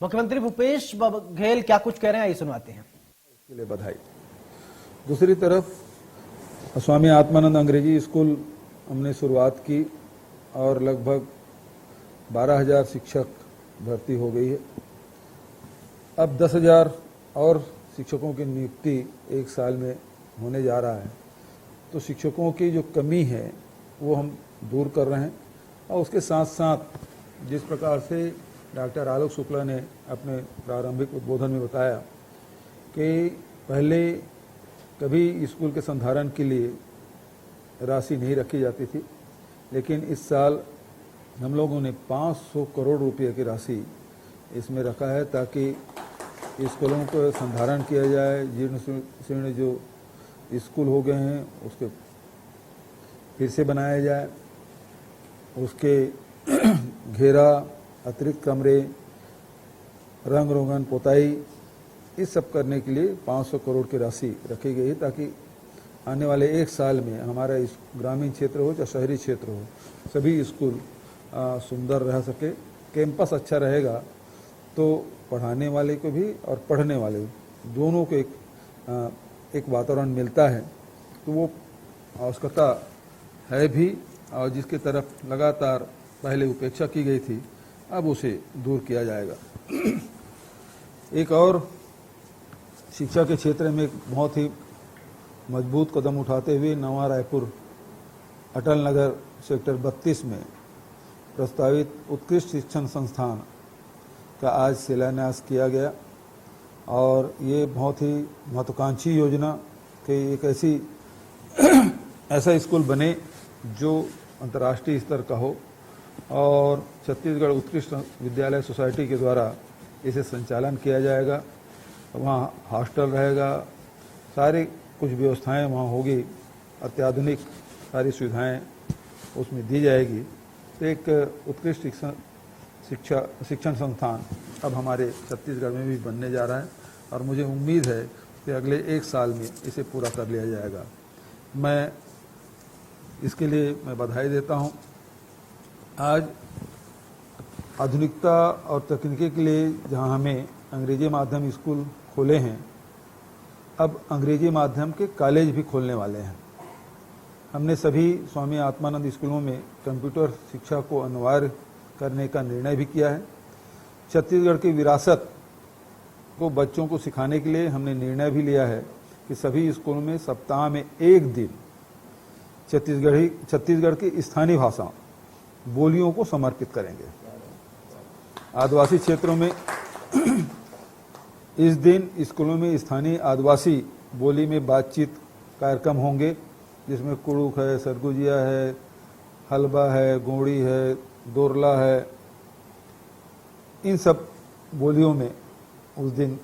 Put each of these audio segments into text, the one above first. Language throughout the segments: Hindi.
मुख्यमंत्री भूपेश बघेल क्या कुछ कह रहे हैं, आइए सुनवाते हैं। इसके लिए बधाई। दूसरी तरफ स्वामी आत्मानंद अंग्रेजी स्कूल हमने शुरुआत की और लगभग 12,000 शिक्षक भर्ती हो गई है। अब 10,000 और शिक्षकों की नियुक्ति एक साल में होने जा रहा है, तो शिक्षकों की जो कमी है वो हम दूर कर रहे हैं। और उसके साथ साथ जिस प्रकार से डॉक्टर आलोक शुक्ला ने अपने प्रारंभिक उद्बोधन में बताया कि पहले कभी स्कूल के संधारण के लिए राशि नहीं रखी जाती थी, लेकिन इस साल हम लोगों ने 500 करोड़ रुपए की राशि इसमें रखा है ताकि स्कूलों को संधारण किया जाए। जीर्ण शीर्ण जो स्कूल हो गए हैं उसके फिर से बनाया जाए, उसके घेरा, अतिरिक्त कमरे, रंग रोगन, पोताई, इस सब करने के लिए 500 करोड़ की राशि रखी गई है ताकि आने वाले एक साल में हमारा इस ग्रामीण क्षेत्र हो या शहरी क्षेत्र हो, सभी स्कूल सुंदर रह सके। कैंपस अच्छा रहेगा तो पढ़ाने वाले को भी और पढ़ने वाले दोनों को एक वातावरण मिलता है, तो वो आवश्यकता है भी, और जिसकी तरफ लगातार पहले उपेक्षा की गई थी अब उसे दूर किया जाएगा। एक और शिक्षा के क्षेत्र में एक बहुत ही मजबूत कदम उठाते हुए नवा रायपुर अटल नगर सेक्टर 32 में प्रस्तावित उत्कृष्ट शिक्षण संस्थान का आज शिलान्यास किया गया। और ये बहुत ही महत्वाकांक्षी योजना कि एक ऐसा स्कूल बने जो अंतर्राष्ट्रीय स्तर का हो, और छत्तीसगढ़ उत्कृष्ट विद्यालय सोसाइटी के द्वारा इसे संचालन किया जाएगा। वहाँ हॉस्टल रहेगा, सारी कुछ व्यवस्थाएं वहाँ होगी, अत्याधुनिक सारी सुविधाएं उसमें दी जाएगी। तो एक उत्कृष्ट शिक्षण संस्थान अब हमारे छत्तीसगढ़ में भी बनने जा रहा है और मुझे उम्मीद है कि अगले एक साल में इसे पूरा कर लिया जाएगा। मैं इसके लिए बधाई देता हूँ। आज आधुनिकता और तकनीकी के लिए जहाँ हमें अंग्रेजी माध्यम स्कूल खोले हैं, अब अंग्रेजी माध्यम के कॉलेज भी खोलने वाले हैं। हमने सभी स्वामी आत्मानंद स्कूलों में कंप्यूटर शिक्षा को अनिवार्य करने का निर्णय भी किया है। छत्तीसगढ़ की विरासत को बच्चों को सिखाने के लिए हमने निर्णय भी लिया है कि सभी स्कूलों में सप्ताह में एक दिन छत्तीसगढ़ की स्थानीय भाषा बोलियों को समर्पित करेंगे। आदिवासी क्षेत्रों में इस दिन स्कूलों में स्थानीय आदिवासी बोली में बातचीत कार्यक्रम होंगे, जिसमें कुड़ुक है, सरगुजिया है, हलबा है, गोड़ी है, दोरला है, इन सब बोलियों में उस दिन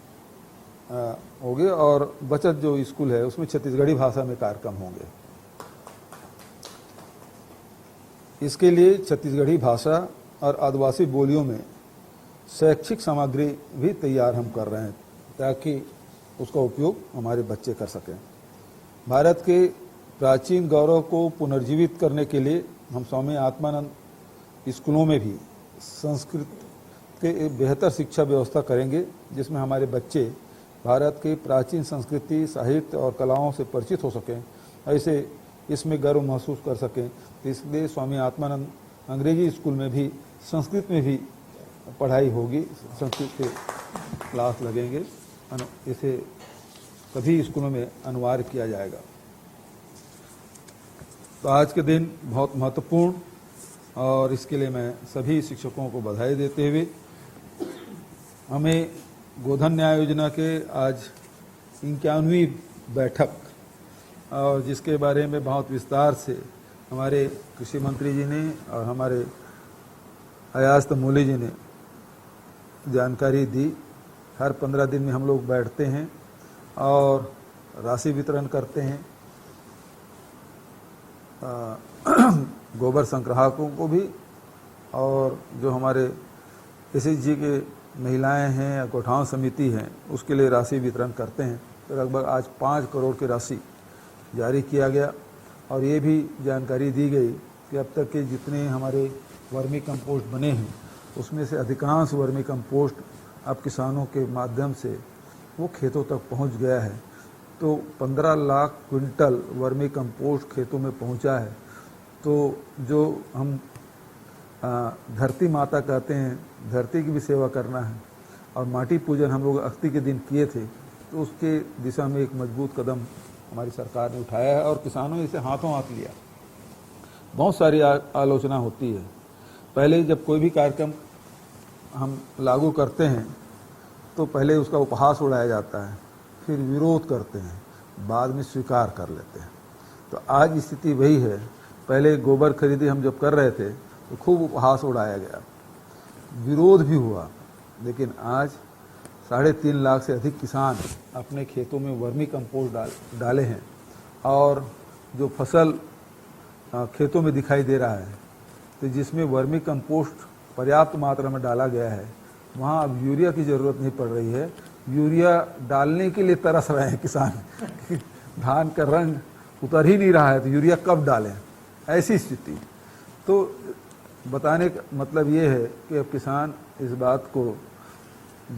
होंगे। और बचत जो स्कूल है उसमें छत्तीसगढ़ी भाषा में कार्यक्रम होंगे। इसके लिए छत्तीसगढ़ी भाषा और आदिवासी बोलियों में शैक्षिक सामग्री भी तैयार हम कर रहे हैं ताकि उसका उपयोग हमारे बच्चे कर सकें। भारत के प्राचीन गौरव को पुनर्जीवित करने के लिए हम स्वामी आत्मानंद स्कूलों में भी संस्कृत के बेहतर शिक्षा व्यवस्था करेंगे, जिसमें हमारे बच्चे भारत के प्राचीन संस्कृति, साहित्य और कलाओं से परिचित हो सकें, ऐसे इसमें गर्व महसूस कर सकें। तो इसलिए स्वामी आत्मानंद अंग्रेजी स्कूल में भी संस्कृत में भी पढ़ाई होगी, संस्कृत के क्लास लगेंगे, इसे सभी स्कूलों में अनिवार्य किया जाएगा। तो आज के दिन बहुत महत्वपूर्ण, और इसके लिए मैं सभी शिक्षकों को बधाई देते हुए हमें गोधन न्याय योजना के आज 51वीं बैठक, और जिसके बारे में बहुत विस्तार से हमारे कृषि मंत्री जी ने और हमारे अयाज तमोली जी ने जानकारी दी। हर 15 दिन में हम लोग बैठते हैं और राशि वितरण करते हैं। गोबर संग्राहकों को भी, और जो हमारे एसएचजी के महिलाएं हैं या कोठाओं समिति हैं उसके लिए राशि वितरण करते हैं। तो लगभग आज 5 करोड़ की राशि जारी किया गया, और ये भी जानकारी दी गई कि अब तक के जितने हमारे वर्मी कंपोस्ट बने हैं उसमें से अधिकांश वर्मी कंपोस्ट अब किसानों के माध्यम से वो खेतों तक पहुंच गया है। तो 15 लाख क्विंटल वर्मी कंपोस्ट खेतों में पहुंचा है। तो जो हम धरती माता कहते हैं, धरती की भी सेवा करना है और माटी पूजन हम लोग अख्ती के दिन किए थे, तो उसके दिशा में एक मजबूत कदम हमारी सरकार ने उठाया है और किसानों ने इसे हाथों हाथ लिया। बहुत सारी आलोचना होती है। पहले जब कोई भी कार्यक्रम हम लागू करते हैं तो पहले उसका उपहास उड़ाया जाता है, फिर विरोध करते हैं, बाद में स्वीकार कर लेते हैं। तो आज स्थिति वही है। पहले गोबर खरीदी हम जब कर रहे थे तो खूब उपहास उड़ाया गया, विरोध भी हुआ, लेकिन आज 3.5 लाख से अधिक किसान अपने खेतों में वर्मी कंपोस्ट डाले हैं और जो फसल खेतों में दिखाई दे रहा है, तो जिसमें वर्मी कंपोस्ट पर्याप्त मात्रा में डाला गया है, वहाँ अब यूरिया की ज़रूरत नहीं पड़ रही है। यूरिया डालने के लिए तरस रहे हैं किसान धान का रंग उतर ही नहीं रहा है, तो यूरिया कब डालें, ऐसी स्थिति। तो बताने का मतलब ये है कि अब किसान इस बात को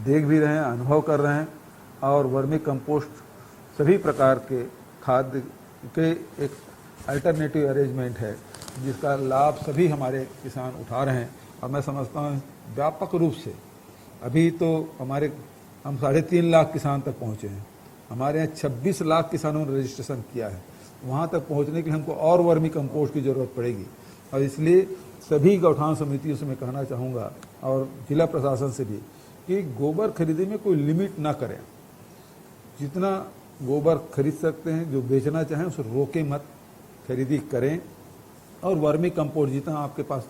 देख भी रहे हैं, अनुभव कर रहे हैं और वर्मी कंपोस्ट सभी प्रकार के खाद्य के एक अल्टरनेटिव अरेंजमेंट है जिसका लाभ सभी हमारे किसान उठा रहे हैं। और मैं समझता हूँ व्यापक रूप से अभी तो हम 3.5 लाख किसान तक पहुँचे हैं। हमारे यहाँ 26 लाख किसानों ने रजिस्ट्रेशन किया है। वहाँ तक पहुँचने के लिए हमको और वर्मी कंपोस्ट की ज़रूरत पड़ेगी और इसलिए सभी गौठान समितियों से मैं कहना चाहूँगा और जिला प्रशासन से भी कि गोबर खरीदी में कोई लिमिट ना करें। जितना गोबर खरीद सकते हैं, जो बेचना चाहें उसे रोके मत, खरीदी करें और वर्मी कंपोस्ट जितना आपके पास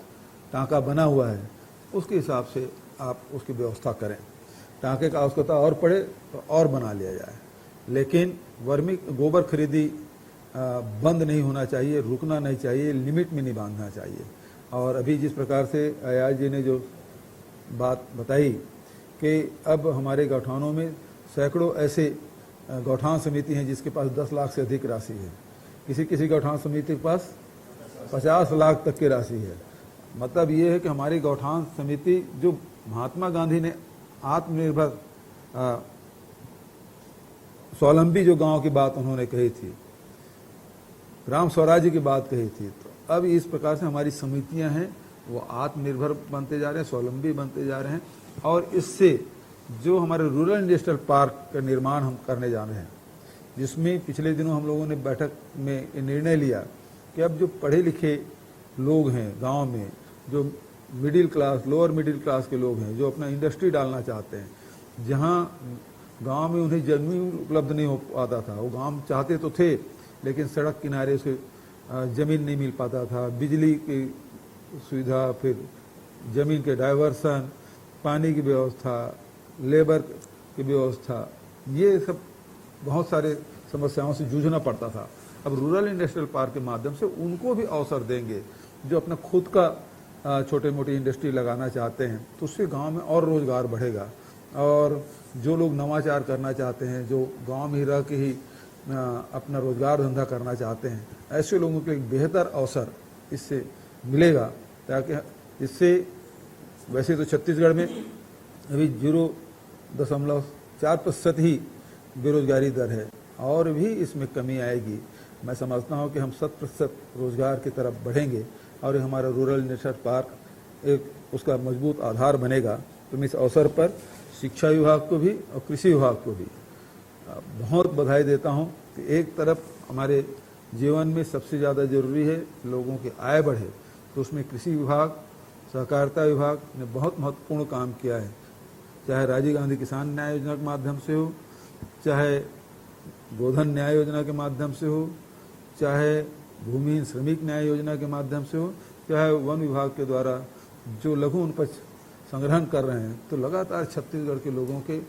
टाँका बना हुआ है उसके हिसाब से आप उसकी व्यवस्था करें। टाँके का आवश्यकता और पड़े तो और बना लिया जाए, लेकिन गोबर खरीदी बंद नहीं होना चाहिए, रुकना नहीं चाहिए, लिमिट में नहीं बांधना चाहिए। और अभी जिस प्रकार से अयाज जी ने जो बात बताई कि अब हमारे गौठानों में सैकड़ों ऐसे गौठान समिति हैं जिसके पास 10 लाख से अधिक राशि है, किसी गौठान समिति के पास 50 लाख तक की राशि है। मतलब ये है कि हमारी गौठान समिति जो महात्मा गांधी ने आत्मनिर्भर स्वावलंबी जो गांव की बात उन्होंने कही थी, ग्राम स्वराज्य की बात कही थी, तो अब इस प्रकार से हमारी समितियां हैं वो आत्मनिर्भर बनते जा रहे हैं, स्वावलंबी बनते जा रहे हैं। और इससे जो हमारे रूरल इंडस्ट्रियल पार्क का निर्माण हम करने जा रहे हैं, जिसमें पिछले दिनों हम लोगों ने बैठक में निर्णय लिया कि अब जो पढ़े लिखे लोग हैं गांव में, जो middle class lower middle class के लोग हैं, जो अपना इंडस्ट्री डालना चाहते हैं, जहां गांव में उन्हें जमीन उपलब्ध नहीं हो पाता था, वो गांव चाहते तो थे लेकिन सड़क किनारे से ज़मीन नहीं मिल पाता था, बिजली की सुविधा, फिर ज़मीन के डाइवर्सन, पानी की व्यवस्था, लेबर की व्यवस्था, ये सब बहुत सारे समस्याओं से जूझना पड़ता था। अब रूरल इंडस्ट्रियल पार्क के माध्यम से उनको भी अवसर देंगे जो अपना खुद का छोटे मोटी इंडस्ट्री लगाना चाहते हैं, तो उससे गांव में और रोज़गार बढ़ेगा। और जो लोग नवाचार करना चाहते हैं, जो गांव में रह के ही अपना रोजगार धंधा करना चाहते हैं, ऐसे लोगों के लिए बेहतर अवसर इससे मिलेगा। ताकि इससे वैसे तो छत्तीसगढ़ में अभी 0.4% ही बेरोजगारी दर है और भी इसमें कमी आएगी। मैं समझता हूँ कि हम 100% रोजगार की तरफ बढ़ेंगे और हमारा रूरल इंडस्ट्रियल पार्क एक उसका मजबूत आधार बनेगा। तो मैं इस अवसर पर शिक्षा विभाग को भी और कृषि विभाग को भी बहुत बधाई देता हूं कि एक तरफ हमारे जीवन में सबसे ज़्यादा जरूरी है लोगों की आय बढ़े, तो उसमें कृषि विभाग, सहकारिता विभाग ने बहुत महत्वपूर्ण काम किया है। चाहे राजीव गांधी किसान न्याय योजना के माध्यम से हो, चाहे गोधन न्याय योजना के माध्यम से हो, चाहे भूमिहीन श्रमिक न्याय योजना के माध्यम से हो, चाहे वन विभाग के द्वारा जो लघु उपज संग्रहण कर रहे हैं, तो लगातार छत्तीसगढ़ के लोगों के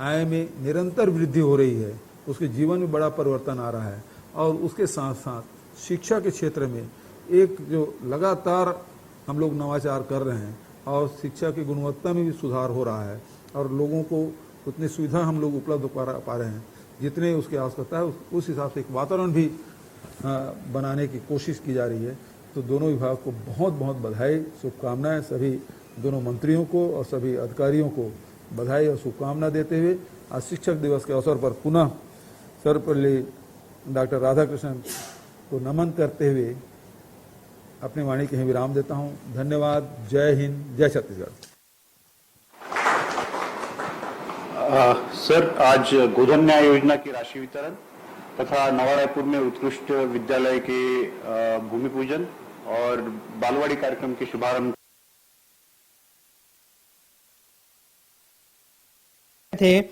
आय में निरंतर वृद्धि हो रही है, उसके जीवन में बड़ा परिवर्तन आ रहा है। और उसके साथ साथ शिक्षा के क्षेत्र में एक जो लगातार हम लोग नवाचार कर रहे हैं और शिक्षा की गुणवत्ता में भी सुधार हो रहा है और लोगों को उतनी सुविधा हम लोग उपलब्ध करा पा रहे हैं जितने उसकी आवश्यकता है, उस हिसाब से एक वातावरण भी बनाने की कोशिश की जा रही है। तो दोनों विभाग को बहुत बहुत बधाई, शुभकामनाएं, सभी दोनों मंत्रियों को और सभी अधिकारियों को बधाई और शुभकामना देते हुए आज शिक्षक दिवस के अवसर पर पुनः सर्वपल्ली डॉक्टर राधाकृष्णन को नमन करते हुए अपनी वाणी के विराम देता हूं। धन्यवाद। जय हिंद, जय छत्तीसगढ़। सर, आज गोधन न्याय योजना की राशि वितरण तथा नवा रायपुर में उत्कृष्ट विद्यालय के भूमि पूजन और बालवाड़ी कार्यक्रम के शुभारंभ थे।